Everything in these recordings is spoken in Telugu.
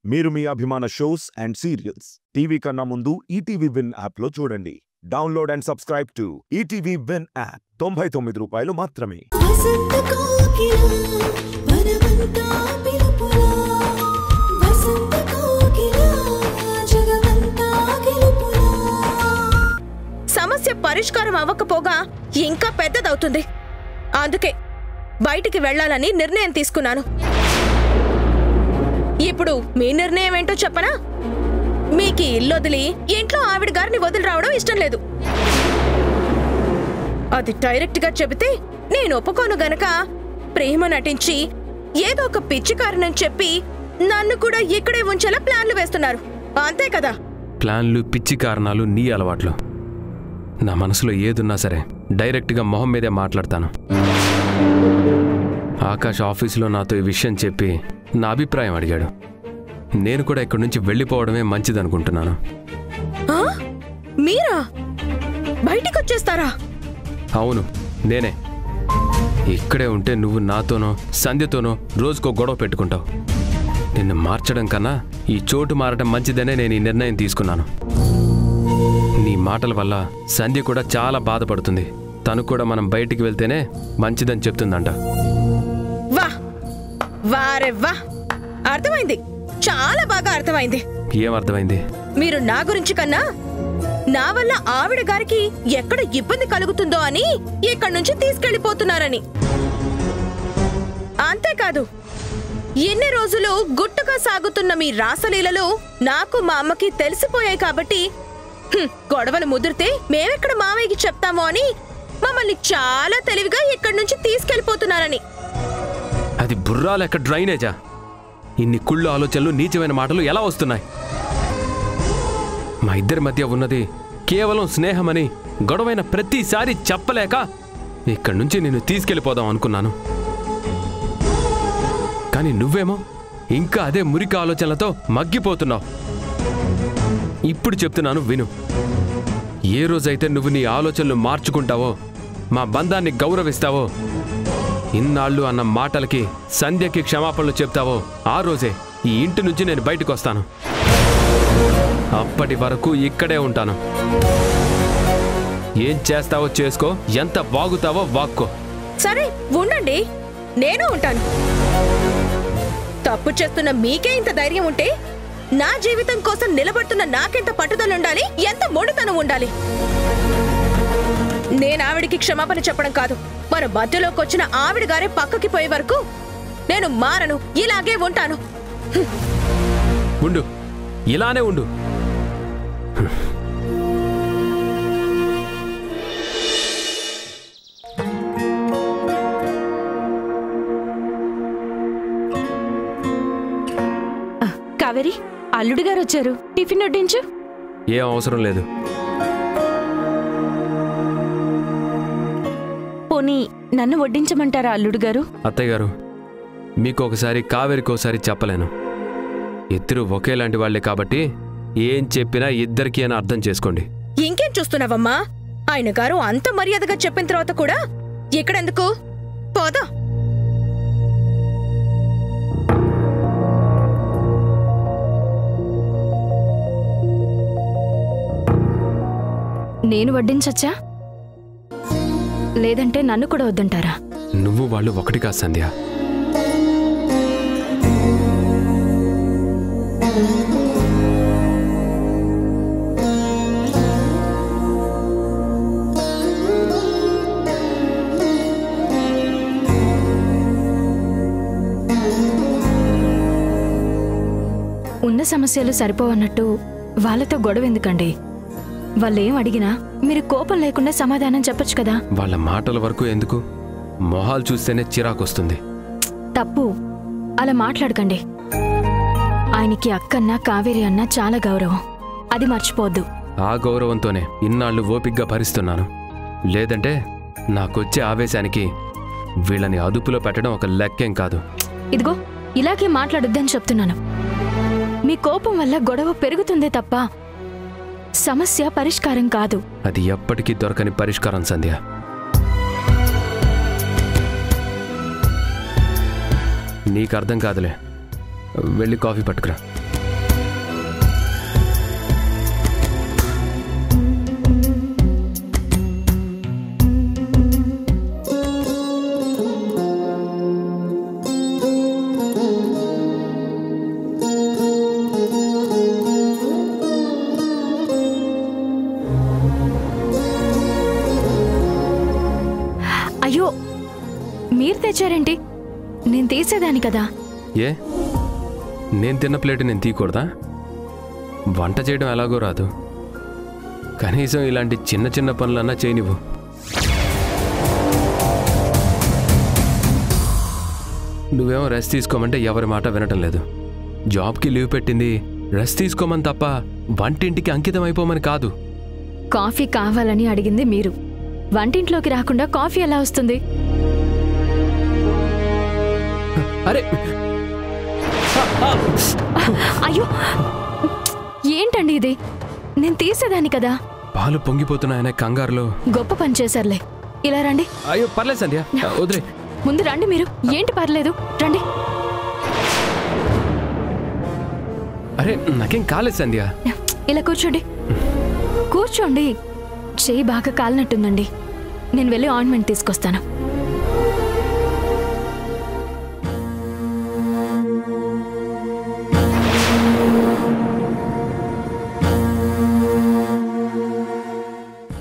మీరు మీ అభిమాన షోస్ అండ్ సీరియల్స్ టీవీ కన్నా ముందు ఈటీవీ విన్ యాప్ లో చూడండి. Download and subscribe to ETV win app. 99 రూపాయలు మాత్రమే. సమస్య పరిష్కారం అవ్వకపోగా ఇంకా పెద్దదవుతుంది. అందుకే బయటికి వెళ్లాలని నిర్ణయం తీసుకున్నాను. ఇప్పుడు మీ నిర్ణయం ఏంటో చెప్పనా? మీకు ఇల్లు వదిలి ఇంట్లో ఆవిడ గారిని వదిలి రావడం ఇష్టం లేదు. అది డైరెక్ట్ గా చెబితే నేను ఒప్పుకోను గనక ప్రేమ నటించి ఏదో ఒక పిచ్చి కారణం చెప్పి నన్ను కూడా ఇక్కడే ఉంచేలా ప్లాన్లు వేస్తున్నారు, అంతే కదా? ప్లాన్లు, పిచ్చి కారణాలు నీ అలవాట్లు. నా మనసులో ఏదున్నా సరే డైరెక్ట్గా మొహం మీదే మాట్లాడతాను. ఆకాష్ ఆఫీసులో నాతో ఈ విషయం చెప్పి నా అభిప్రాయం అడిగాడు. నేను కూడా ఇక్కడి నుంచి వెళ్ళిపోవడమే మంచిదనుకుంటున్నాను. మీరా బయటికి వచ్చేస్తారా? అవును, నేనే. ఇక్కడే ఉంటే నువ్వు నాతోనో సంధ్యతోనో రోజుకో గొడవ పెట్టుకుంటావు. నిన్ను మార్చడం కన్నా ఈ చోటు మారడం మంచిదనే నేను ఈ నిర్ణయం తీసుకున్నాను. నీ మాటల వల్ల సంధ్య కూడా చాలా బాధపడుతుంది. తను కూడా మనం బయటికి వెళ్తేనే మంచిదని చెప్తుందంట. వా వారే వా, అర్థమైంది, చాలా బాగా అర్థమైంది. ఏం అర్థమైంది? మీరు నా గురించి కన్నా నా వల్ల ఆవిడ గారికి ఎక్కడ ఇబ్బంది కలుగుతుందో అని ఇక్కడి నుంచి తీసుకెళ్లిపోతున్నారని. అంతేకాదు, ఎన్ని రోజులు గుట్టుగా సాగుతున్న మీ రాసలీలలు నాకు మా అమ్మకి తెలిసిపోయాయి కాబట్టి గొడవలు ముదిరితే మేమెక్కడ మావయ్యకి చెప్తామో అని మమ్మల్ని చాలా తెలివిగా ఇక్కడి నుంచి తీసుకెళ్లిపోతున్నారని. అది బుర్రా లెక్క డ్రైనేజా? ఇన్ని కుళ్ళు ఆలోచనలు, నీచమైన మాటలు ఎలా వస్తున్నాయి? మా ఇద్దరి మధ్య ఉన్నది కేవలం స్నేహమని గొడవైన ప్రతిసారి చెప్పలేక ఇక్కడి నుంచి నేను తీసుకెళ్ళిపోదాం అనుకున్నాను. కానీ నువ్వేమో ఇంకా అదే మురికి ఆలోచనలతో మగ్గిపోతున్నావు. ఇప్పుడు చెప్తున్నాను విను. ఏ రోజైతే నువ్వు నీ ఆలోచనలు మార్చుకుంటావో, మా బంధాన్ని గౌరవిస్తావో, ఇన్నాళ్ళు అన్న మాటలకి సంధ్యకి క్షమాపణలు చెప్తావో, ఆ రోజే ఈ ఇంటి నుంచి నేను బయటకు వస్తాను. అప్పటి వరకు ఇక్కడే ఉంటాను. ఏం చేస్తావో చేసుకో, ఎంత వాగుతావో వాక్కో. సరే ఉండండి, నేను ఉంటాను. తప్పు చేస్తున్న మీకే ఇంత ధైర్యం ఉంటే నా జీవితం కోసం నిలబడుతున్న నాకెంత పట్టుదల ఉండాలి, ఎంత మొండితనం ఉండాలి. నేను ఆవిడికి క్షమాపణ చెప్పడం కాదు, మన మధ్యలోకి వచ్చిన ఆవిడ గారే పక్కకి పోయే వరకు నేను మారను, ఇలాగే ఉంటాను. ఉండు, ఇలానే ఉండు. కావేరి, అల్లుడు గారు వచ్చారు, టిఫిన్ వడ్డించు. ఏం అవసరం లేదు. పోనీ నన్ను వడ్డించమంటారా అల్లుడు గారు? అత్తయ్య గారు, మీకు ఒకసారి కావేరికి ఒకసారి చెప్పలేను. ఇద్దరు ఒకేలాంటి వాళ్లే కాబట్టి ఏం చెప్పినా ఇద్దరికి అని అర్థం చేసుకోండి. ఇంకేం చూస్తున్నావమ్మా? ఆయన గారు అంత మర్యాదగా చెప్పిన తర్వాత కూడా ఇక్కడెందుకు? పోదా. నేను వడ్డించచ్చా? లేదంటే నన్ను కూడా వద్దంటారా? నువ్వు వాళ్ళు ఒకటి కాదు సంధ్య. ఉన్న సమస్యలు సరిపోవన్నట్టు వాళ్ళతో గొడవ ఎందుకండి? వాళ్ళేం అడిగినా మీరు కోపం లేకుండా సమాధానం చెప్పొచ్చు కదా. వాళ్ళ మాటల వరకు ఎందుకు? మొహాలు చూస్తేనే చిరాకొస్తుంది. తప్పు, అలా మాట్లాడకండి. ఆయనకి అక్కన్నా కావేరి అన్నా చాలా గౌరవం, అది మర్చిపోద్దు. ఆ గౌరవంతోనే ఇన్నాళ్ళు ఓపిగ్గా భరిస్తున్నాను. లేదంటే నాకొచ్చే ఆవేశానికి వీళ్ళని అదుపులో పెట్టడం ఒక లెక్కేం కాదు. ఇదిగో, ఇలాగే మాట్లాడొద్దని చెప్తున్నాను. మీ కోపం వల్ల గొడవ పెరుగుతుందే తప్ప సమస్య పరిష్కారం కాదు. అది ఎప్పటికీ దొరకని పరిష్కారం సంధ్య. నీకు అర్థం కాదులే, వెళ్ళి కాఫీ పట్టుకురా. తెచ్చారేంటి? నేను తీసేదాని కదా. ఏ నేను తిన్న ప్లేట్ నేను తీయకూడదా? వంట చేయడం ఎలాగో రాదు, కనీసం ఇలాంటి చిన్న చిన్న పనులన్నా చేయనివ్వు. నువ్వేమో రెస్ట్ తీసుకోమంటే ఎవరి మాట వినటం లేదు. జాబ్కి లీవ్ పెట్టింది రెస్ట్ తీసుకోమని తప్ప వంటింటికి అంకితం అయిపోమని కాదు. కాఫీ కావాలని అడిగింది మీరు. వంటింట్లోకి రాకుండా కాఫీ ఎలా వస్తుంది? అరే అయ్యో, ఏంటండి ఇది? నేను తీసేదాన్ని కదా. పాలు పొంగిపోతున్నాయనే కంగారులో. గొప్ప పని చేశారులే. ఇలా రండి. అయ్యో పర్లేదు సంధ్య, వదిలే. ముందు రండి మీరు. ఏంటి పర్లేదు, రండి. అరే నాకేం కాలేదు సంధ్య. ఇలా కూర్చోండి. కూర్చోండి. చెయ్యి బాగా కాలినట్టుందండి. నేను వెళ్ళి ఆయింట్మెంట్ తీసుకొస్తాను.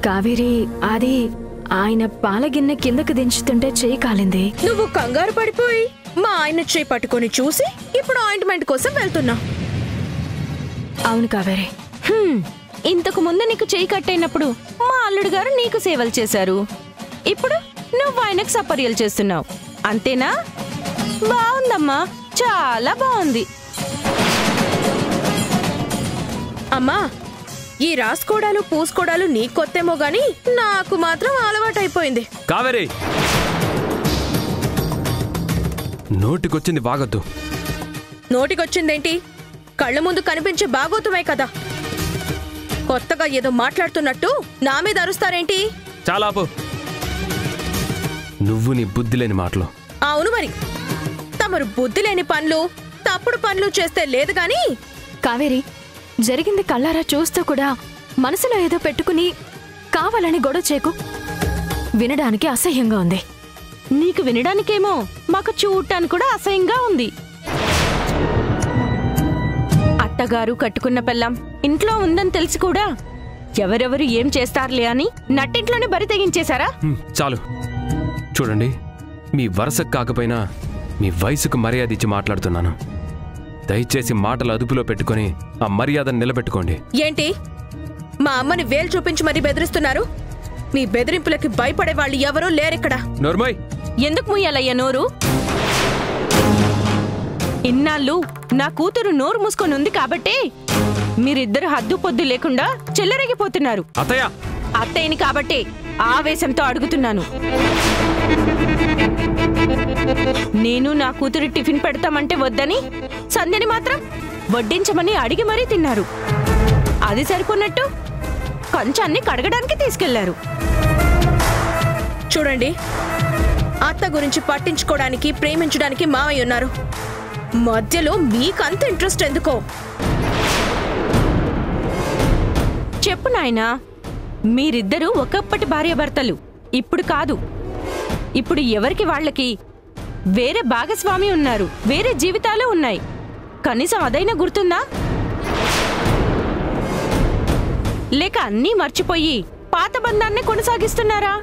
కావేరి, అది ఆయన పాలగిన్నె కిందకు దించుతుంటే చెయ్యి కాలింది. నువ్వు కంగారు పడిపోయి మా ఆయన చేయి పట్టుకొని చూసి ఇప్పుడు ఆయింట్మెంట్ కోసం వెళ్తున్నా. అవును కావేరి. ఇంతకు ముందు నీకు చేయి కట్టయినప్పుడు మా అల్లుడు గారు నీకు సేవలు చేశారు. ఇప్పుడు నువ్వు ఆయనకు సపర్యలు చేస్తున్నావు, అంతేనా? బాగుందమ్మా, చాలా బాగుంది. అమ్మా, ఈ రాసుకోడాలు పూసుకోడాలు నీకు కొత్తేమో గాని నాకు మాత్రం అలవాటైపోయింది. కావేరి, నోటికొచ్చింది బాగొద్దు. నోటికొచ్చిందేంటి? కళ్ళ ముందు కనిపించే బాగోతుమే కదా. కొత్తగా ఏదో మాట్లాడుతున్నట్టు నా మీద అరుస్తారేంటి? చాలా ఆపు. నువ్వు నీ బుద్ధి లేని మాటలు. అవును మరి, తమరు బుద్ధి లేని పనులు తప్పుడు పనులు చేస్తే లేదు గాని. కావేరి, జరిగింది కళ్ళారా చూస్తూ కూడా మనసులో ఏదో పెట్టుకుని కావాలని గొడవ చేకు. వినడానికి అసహ్యంగా ఉంది. నీకు వినడానికేమో, మాకు చూడటానికి కూడా అసహ్యంగా ఉంది. అత్తగారు కట్టుకున్న పెళ్ళాం ఇంట్లో ఉందని తెలిసి కూడా ఎవరెవరు ఏం చేస్తారులే అని నట్టింట్లోనే బరి తెగించేశారా? చాలు. చూడండి, మీ వరసకు కాకపోయినా మీ వయసుకు మర్యాద ఇచ్చి మాట్లాడుతున్నాను. దయచేసి మాటలు అదుపులో పెట్టుకుని ఆ మర్యాదను నిలబెట్టుకోండి. ఏంటి మా అమ్మని వేలు చూపించి మరీ బెదిరిస్తున్నారు? మీ బెదిరింపులకి భయపడే వాళ్ళు ఎవరూ లేరిక్కడ. నోర్మోయ్. ఎందుకు ముయ్యాలయ్యా నోరు? ఇన్నాళ్ళు నా కూతురు నోరు మూసుకొని ఉంది కాబట్టి మీరిద్దరు హద్దు పొద్దు లేకుండా చెల్లరగిపోతున్నారు. అత్తయ్య, అత్తయ్యని కాబట్టి ఆవేశంతో అడుగుతున్నాను. నేను నా కూతురు టిఫిన్ పెడతామంటే వద్దని సంధ్యని మాత్రం వడ్డించమని అడిగి మరీ తిన్నారు. అది సరిపోన్నట్టు కంచాన్ని కడగడానికి తీసుకెళ్లారు. చూడండి, అత్త గురించి పట్టించుకోవడానికి ప్రేమించడానికి మావయ్య ఉన్నారు. మధ్యలో మీకంత ఇంట్రెస్ట్ ఎందుకో? చెప్పు నాయనా, మీరిద్దరూ ఒకప్పటి భార్యాభర్తలు, ఇప్పుడు కాదు. ఇప్పుడు ఎవరికి వాళ్ళకి వేరే భాగస్వామి ఉన్నారు, వేరే జీవితాలు ఉన్నాయి. కనీసం అదైనా గుర్తుందా? లేక అన్నీ మర్చిపోయి పాత బంధాన్ని కొనసాగిస్తున్నారా?